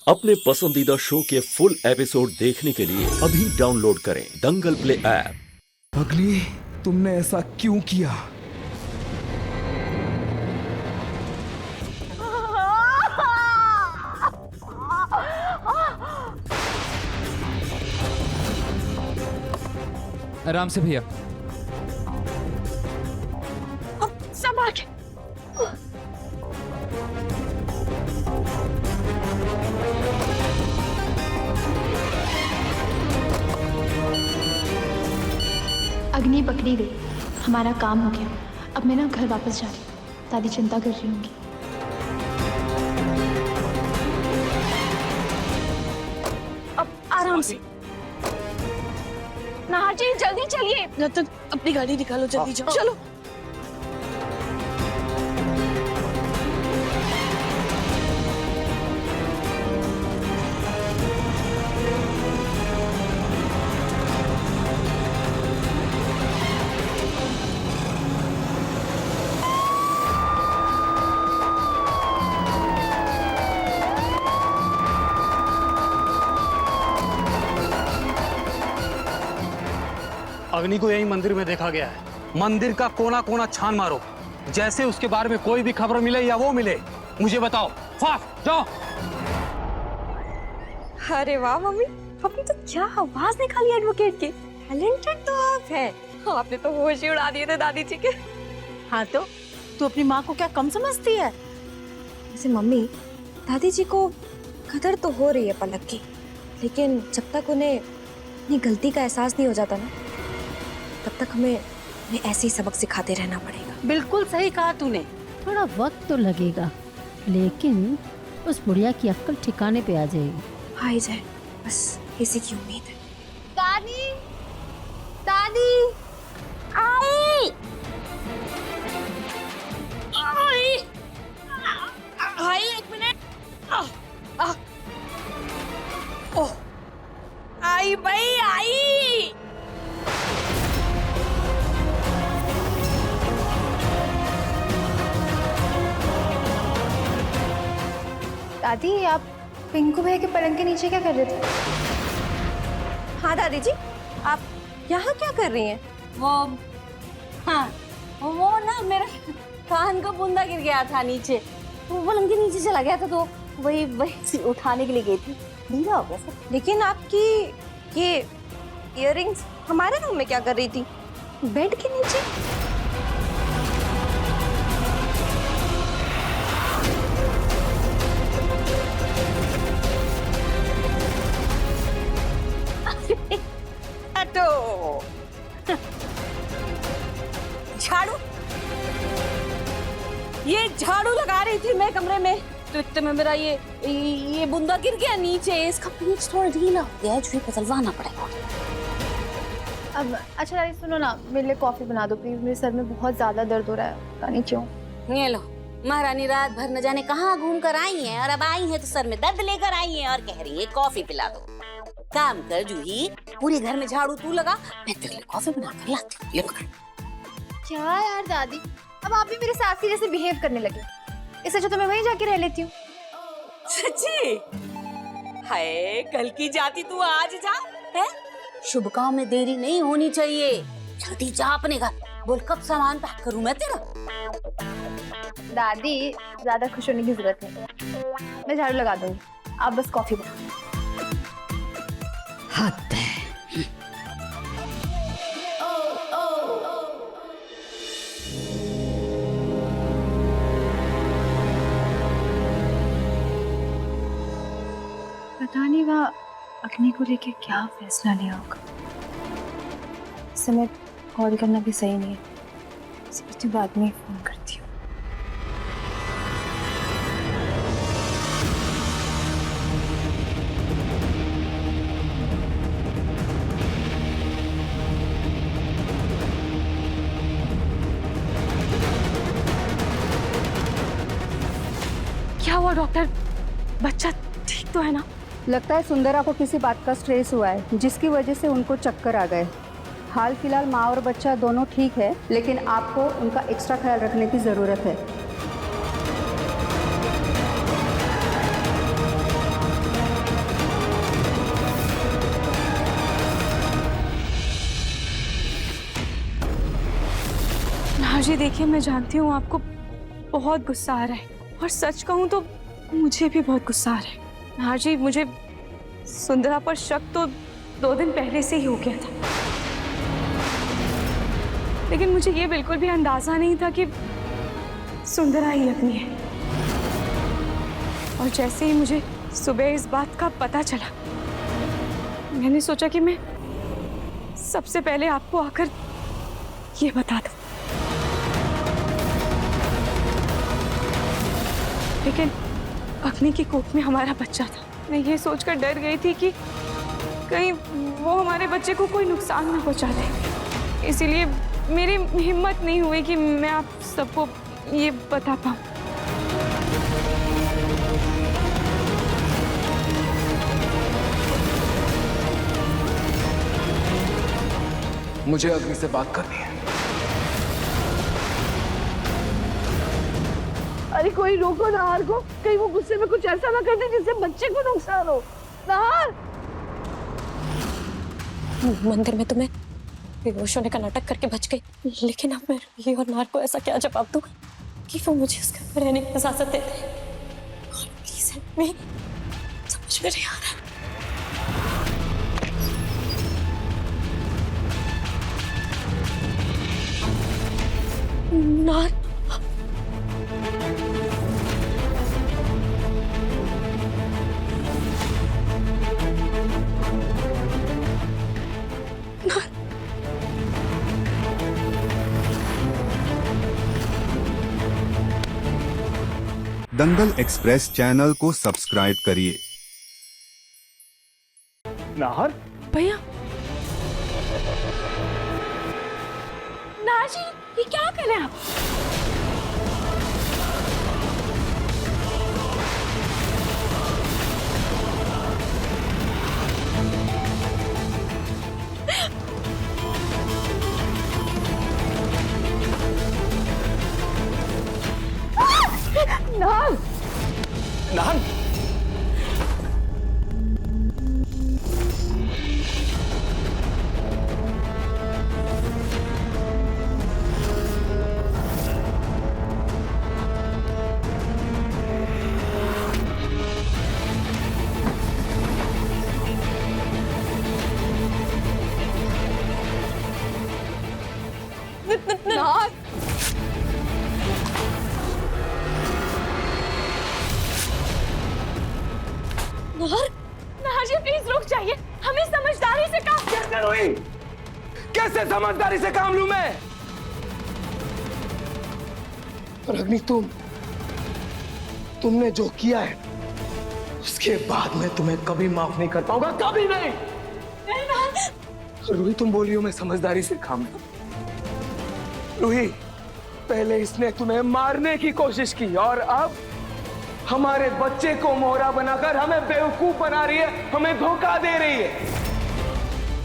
अपने पसंदीदा शो के फुल एपिसोड देखने के लिए अभी डाउनलोड करें दंगल प्ले ऐप। पगली, तुमने ऐसा क्यों किया? आराम से भैया। संभाल के। अग्नि पकड़ी गई, हमारा काम हो गया। अब मैं ना घर वापस जा रही हूँ, दादी चिंता कर रही होंगी। अब आराम से। नाहर जी जल्दी चलिए। जब तक अपनी गाड़ी निकालो, जल्दी जाओ। चलो। अग्नि को यही मंदिर में देखा गया है। मंदिर का कोना कोना छान मारो, जैसे उसके बारे में कोई भी खबर मिले या वो मिले मुझे बताओ। फास्ट जाओ। अरे वाह मम्मी, आपने तो क्या आवाज निकाली एडवोकेट की। टैलेंटेड तो आप है। आपने तो होश ही उड़ा दिए थे दादी जी के। हाँ तो तू अपनी माँ को क्या कम समझती है? वैसे मम्मी, दादी जी को कदर तो हो रही है पलक की, लेकिन जब तक उन्हें अपनी गलती का एहसास नहीं हो जाता ना, तब तक हमें ऐसे ही सबक सिखाते रहना पड़ेगा। बिल्कुल सही कहा तूने। थोड़ा वक्त तो लगेगा, लेकिन उस बुढ़िया की अक्ल ठिकाने पे आ जाएगी। आ ही जाए, बस इसी की उम्मीद है। दादी, दादी, आई, आई, आई, एक मिनट। ओह, आई भाई आई। दादी, आप पिंकू भैया के पलंग के नीचे क्या कर रहे थे? हाँ दादी जी, आप यहाँ क्या कर रही हैं? वो ना मेरा कान का बुंदा गिर गया था नीचे, वो पलंग के नीचे चला गया था, तो वही उठाने के लिए गई थी। ढीला हो गया सर। लेकिन आपकी ये इयररिंग्स हमारे रूम में क्या कर रही थी? बेड के नीचे? हटो। झाड़ू, ये झाड़ू लगा रही थी मैं कमरे में, तो इतने में मेरा ये बुंदा गिर गया नीचे। इसका पीछ थोड़ा ढीला हो गया है, जो बदलवाना पड़ेगा। अब अच्छा दादी सुनो ना, मेरे लिए कॉफी बना दो प्लीज, मेरे सर में बहुत ज्यादा दर्द हो रहा है, पता नहीं क्यों। ये लो, महारानी रात भर न जाने कहाँ घूम कर आई हैं, और अब आई हैं तो सर में दर्द लेकर आई हैं और कह रही है कॉफी पिला दो। काम कर जूही, पूरे घर में झाड़ू तू लगा, मैं तेरे लिए कॉफी बना कर लाती हूँ। ले पकड़। क्या यार दादी, अब आप भी मेरे साथी जैसे बिहेव करने लगे। इससे अच्छा तो मैं वहीं जाके रह लेती हूँ। सच्ची? हाय, कल की जाती तू आज जा है? शुभ काम में देरी नहीं होनी चाहिए। जल्दी जा अपने घर। बोल कब सामान पैक करूं मैं तेरा? दादी, ज्यादा खुश होने की जरूरत नहीं, मैं झाड़ू लगा दूंगी, आप बस कॉफी बनाओ। हद है। पता नहीं वह अग्नि को लेके क्या फैसला लिया होगा। इस समय कॉल करना भी सही नहीं है, सोचती बाद में फोन करती हूँ। क्या हुआ डॉक्टर? बच्चा ठीक तो है ना? लगता है सुंदरा को किसी बात का स्ट्रेस हुआ है, जिसकी वजह से उनको चक्कर आ गए। हाल फिलहाल माँ और बच्चा दोनों ठीक है, लेकिन आपको उनका एक्स्ट्रा ख्याल रखने की ज़रूरत है। जी देखिए, मैं जानती हूँ आपको बहुत गुस्सा आ रहा है, और सच कहूँ तो मुझे भी बहुत गुस्सा आ रहा है। नाहर जी, मुझे सुंदरा पर शक तो 2 दिन पहले से ही हो गया था, लेकिन मुझे ये बिल्कुल भी अंदाजा नहीं था कि सुंदरा ही अग्नि है। और जैसे ही मुझे सुबह इस बात का पता चला, मैंने सोचा कि मैं सबसे पहले आपको आकर ये बता दूं। लेकिन अग्नि की कोख में हमारा बच्चा था। मैं ये सोचकर डर गई थी कि कहीं वो हमारे बच्चे को कोई नुकसान ना पहुंचा दे, इसीलिए मेरी हिम्मत नहीं हुई कि मैं आप सबको ये बता पाऊं। मुझे अग्नि से बात करनी है। अरे कोई रोको नाहर को, कहीं वो गुस्से में कुछ ऐसा ना कर दे जिससे बच्चे को नुकसान हो। नाहर! मंदिर में तुम्हें बेहोश होने का नाटक करके बच गई, लेकिन अब मैं रूही और नाहर को ऐसा क्या जवाब दूं कि वो मुझे उस घर में रहने की इजाजत देते हैं। प्लीज हेल्प मी, समझ में नहीं आ रहा। नाहर, दंगल एक्सप्रेस चैनल को सब्सक्राइब करिए। नाहर, भैया, नाहर जी, ये क्या कर रहे हैं आप? नाहर! नाहर! नाहर! नाहर, नाहर जी, प्लीज रुक जाइए, हमें समझदारी से काम। कैसे रोई? कैसे समझदारी से काम लूं मैं? और अग्नि, तुमने जो किया है उसके बाद मैं तुम्हें कभी माफ नहीं कर पाऊंगा, कभी नहीं। रूही, तुम बोल रही हो मैं समझदारी से काम लूं। रूही, पहले इसने तुम्हें मारने की कोशिश की और अब हमारे बच्चे को मोहरा बनाकर हमें बेवकूफ बना रही है, हमें धोखा दे रही है।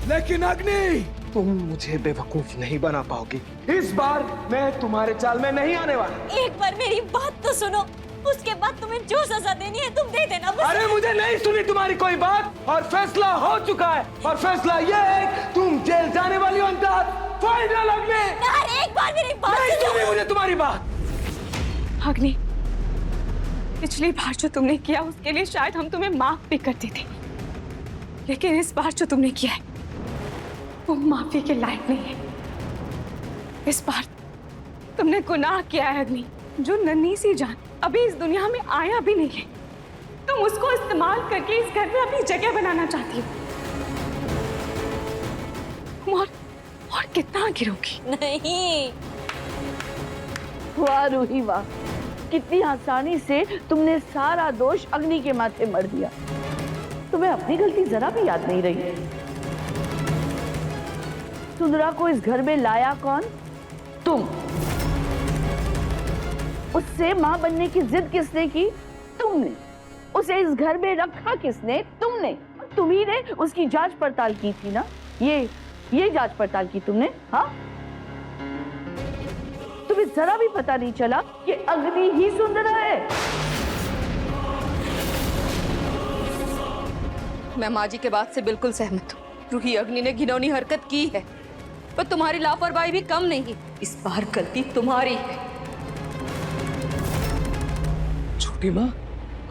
लेकिन अग्नि, तुम मुझे बेवकूफ नहीं बना पाओगी। इस बार मैं तुम्हारे चाल में नहीं आने वाला। एक बार मेरी बात तो सुनो, उसके बाद तुम्हें जो सजा देनी है तुम दे देना बस। अरे मुझे नहीं सुनी तुम्हारी कोई बात, और फैसला हो चुका है, और फैसला यह है कि तुम जेल जाने वाली हो। अंदाज फाइनल। अग्नि, एक बार मेरी बात नहीं सुनी मुझे तुम्हारी बात। अग्नि, पिछली बार जो तुमने किया उसके लिए शायद हम तुम्हें माफ भी करते थे, लेकिन इस बार जो तुमने किया है वो माफी के लायक नहीं है। इस बार तुमने गुनाह किया है अग्नि। जो नन्ही सी जान अभी इस दुनिया में आया भी नहीं है, तुम उसको इस्तेमाल करके इस घर में अपनी जगह बनाना चाहती हो। और कितना गिरोगी? नहीं। वाह रूही वाह, कितनी आसानी से तुमने सारा दोष अग्नि के माथे मर दिया। तुम्हें अपनी गलती जरा भी याद नहीं रही। सुंदरा को इस घर में लाया कौन? तुम। उससे मां बनने की जिद किसने की? तुमने। उसे इस घर में रखा किसने? तुमने। तुम्ही ने उसकी जांच पड़ताल की थी ना? ये जांच पड़ताल की तुमने? हाँ, तुम्हें जरा भी पता नहीं चला कि अग्नि ही सुंदरा है। मैं माँ जी के बात से बिल्कुल सहमत हूँ। रूही, अग्नि ने घिनौनी हरकत की है, पर तुम्हारी लापरवाही भी कम नहीं। इस बार गलती तुम्हारी है। छोटी माँ,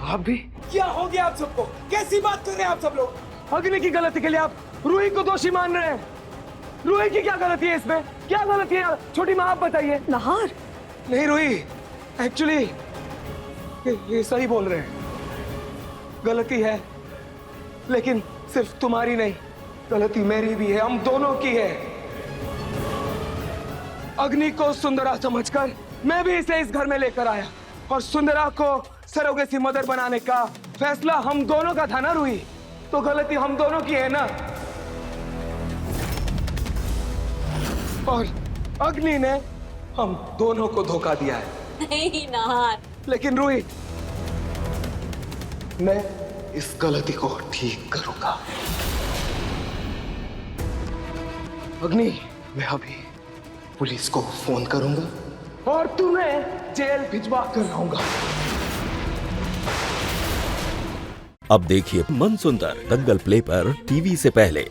आप भी? क्या हो गया आप सबको? कैसी बात कर रहे हैं आप सब लोग? अग्नि की गलती के लिए आप रूही को दोषी मान रहे हैं। रूही की क्या गलती है इसमें? क्या गलती है? छोटी माँ आप बताइए। नाहर, नहीं रूही, एक्चुअली ये सही बोल रहे हैं, गलती है, लेकिन सिर्फ तुम्हारी नहीं, गलती मेरी भी है, हम दोनों की है। अग्नि को सुंदरा समझकर मैं भी इसे इस घर में लेकर आया, और सुंदरा को सरोगेसी मदर बनाने का फैसला हम दोनों का था ना रूही? तो गलती हम दोनों की है ना? और अग्नि ने हम दोनों को धोखा दिया है। नहीं नाहर, लेकिन रूही, मैं इस गलती को ठीक करूंगा। अग्नि, मैं अभी पुलिस को फोन करूंगा और तुम्हें जेल भिजवा कर लाऊंगा। अब देखिए मनसुंदर दंगल प्ले पर टीवी से पहले।